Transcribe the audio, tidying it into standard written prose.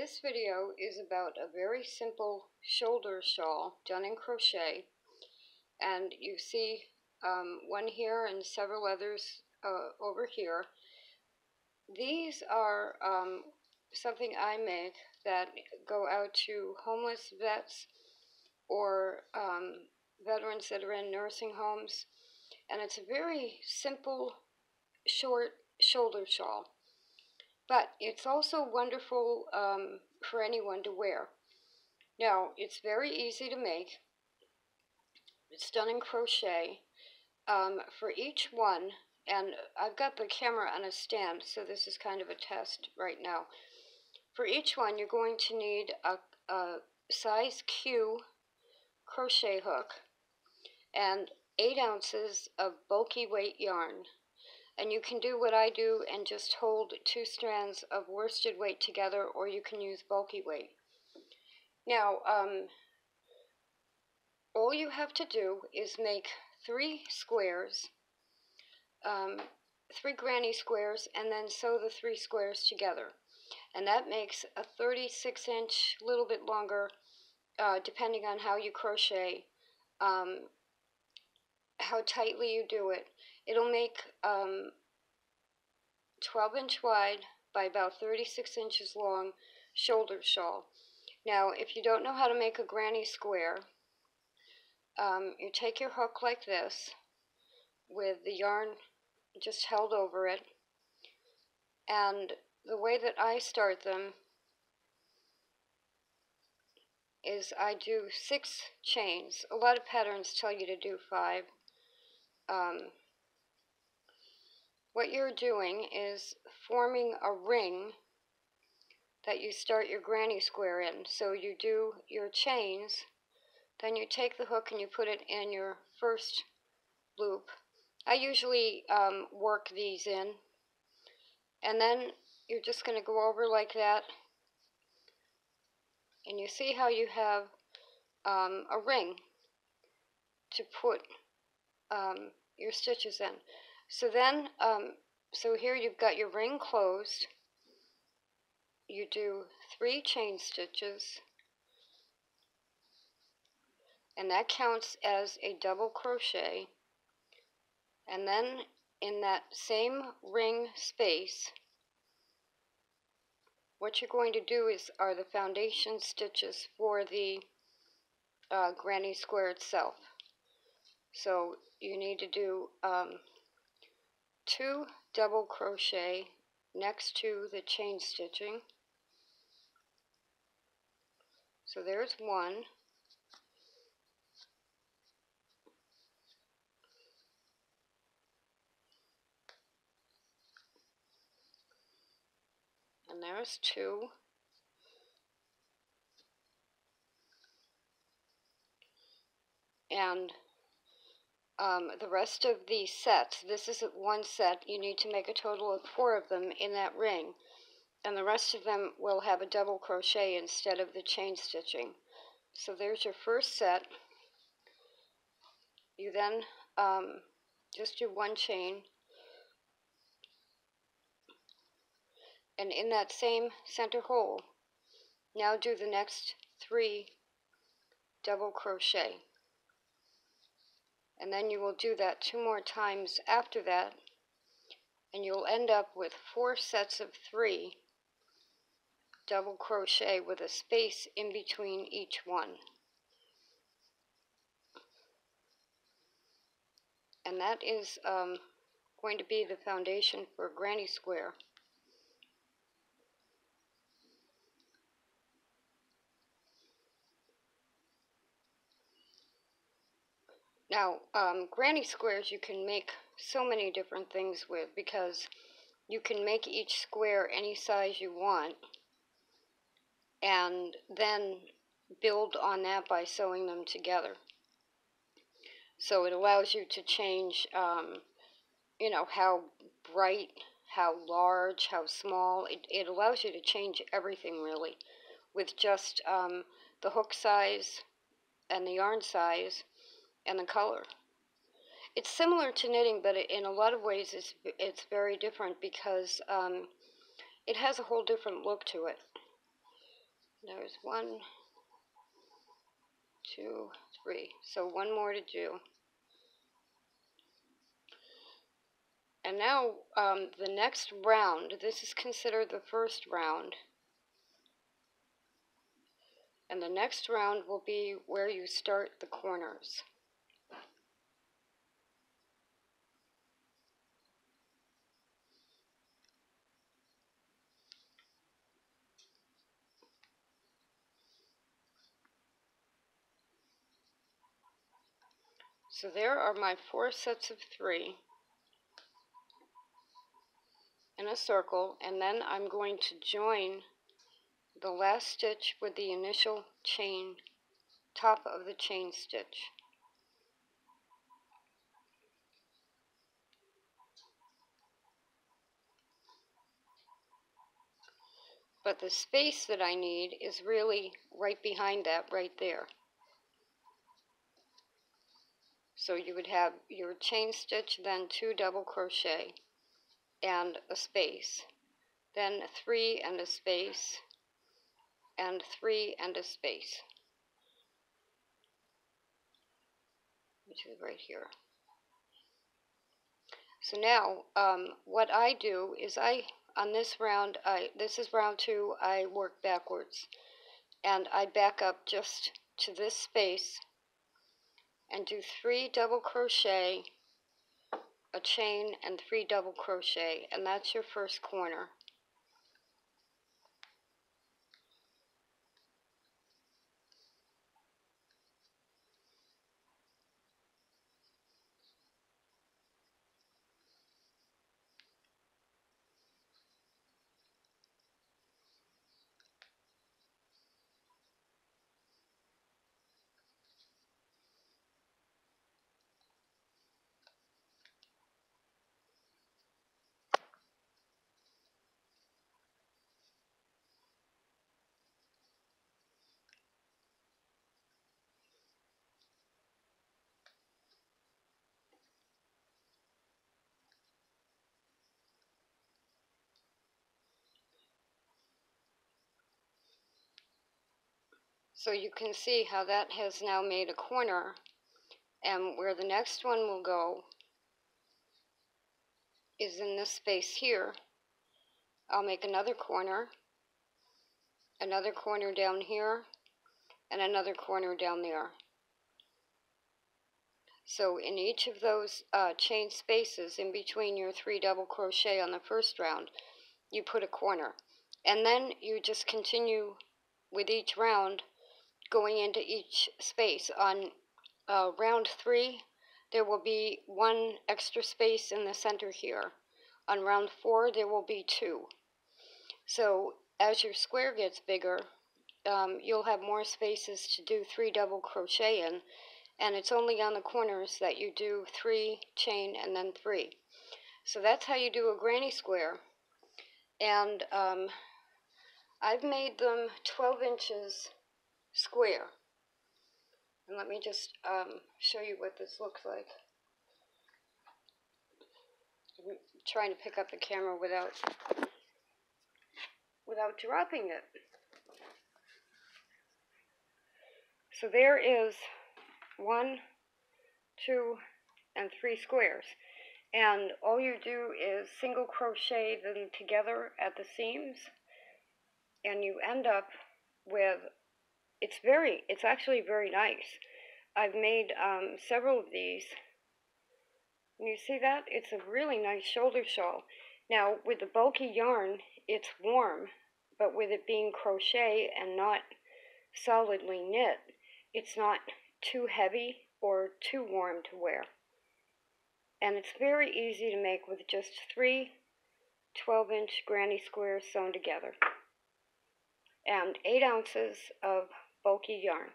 This video is about a very simple shoulder shawl done in crochet, and you see one here and several others over here. These are something I make that go out to homeless vets or veterans that are in nursing homes, and it's a very simple, short shoulder shawl. But it's also wonderful for anyone to wear. Now, it's very easy to make. It's done in crochet. For each one, and I've got the camera on a stand, so this is kind of a test right now. For each one, you're going to need a size Q crochet hook and 8 ounces of bulky weight yarn. And you can do what I do and just hold 2 strands of worsted weight together, or you can use bulky weight. Now, all you have to do is make 3 squares, 3 granny squares, and then sew the 3 squares together. And that makes a 36-inch, a little bit longer, depending on how you crochet, how tightly you do it. It'll make 12-inch wide by about 36 inches long shoulder shawl. Now, if you don't know how to make a granny square, you take your hook like this with the yarn just held over it, and the way that I start them is I do 6 chains. A lot of patterns tell you to do 5. What you're doing is forming a ring that you start your granny square in. So you do your chains, then you take the hook and you put it in your first loop. I usually work these in, and then you're just going to go over like that, and you see how you have a ring to put your stitches in. So then, so here you've got your ring closed. You do 3 chain stitches, and that counts as a double crochet. And then in that same ring space, what you're going to do are the foundation stitches for the granny square itself. So you need to do 2 double crochet next to the chain stitching. So there's 1. And there's 2. And the rest of the sets, this is one set, you need to make a total of 4 of them in that ring. And the rest of them will have a double crochet instead of the chain stitching. So there's your first set. You then just do 1 chain, and in that same center hole, now do the next 3 double crochet. And then you will do that 2 more times after that, and you'll end up with 4 sets of 3 double crochet with a space in between each one. And that is going to be the foundation for a granny square. Now, granny squares you can make so many different things with, because you can make each square any size you want and then build on that by sewing them together. So it allows you to change, you know, how bright, how large, how small. It allows you to change everything really with just the hook size and the yarn size and the color. It's similar to knitting, but in a lot of ways it's very different, because it has a whole different look to it. There's 1, 2, 3. So one more to do. And now the next round, this is considered the first round. And the next round will be where you start the corners. So there are my 4 sets of 3 in a circle, and then I'm going to join the last stitch with the initial chain, top of the chain stitch. But the space that I need is really right behind that, right there. So you would have your chain stitch, then 2 double crochet and a space, then 3 and a space, and 3 and a space, which is right here. So now what I do is on this round, this is round 2, I work backwards, and I back up just to this space and do 3 double crochet, a chain, and 3 double crochet, and that's your first corner. So you can see how that has now made a corner, and where the next one will go is in this space here. I'll make another corner down here, and another corner down there. So in each of those chain spaces in between your 3 double crochet on the first round, you put a corner. And then you just continue with each round, going into each space. On round 3, there will be 1 extra space in the center here. On round 4, there will be 2. So as your square gets bigger, you'll have more spaces to do 3 double crochet in, and it's only on the corners that you do 3 chain and then 3. So that's how you do a granny square. And I've made them 12 inches square. And let me just show you what this looks like. I'm trying to pick up the camera without dropping it. So there is 1, 2, and 3 squares. And all you do is single crochet them together at the seams, and you end up with, it's actually very nice. I've made several of these. And you see that? It's a really nice shoulder shawl. Now, with the bulky yarn, it's warm, but with it being crochet and not solidly knit, it's not too heavy or too warm to wear. And it's very easy to make with just 3 12-inch granny squares sewn together and 8 ounces of bulky yarn.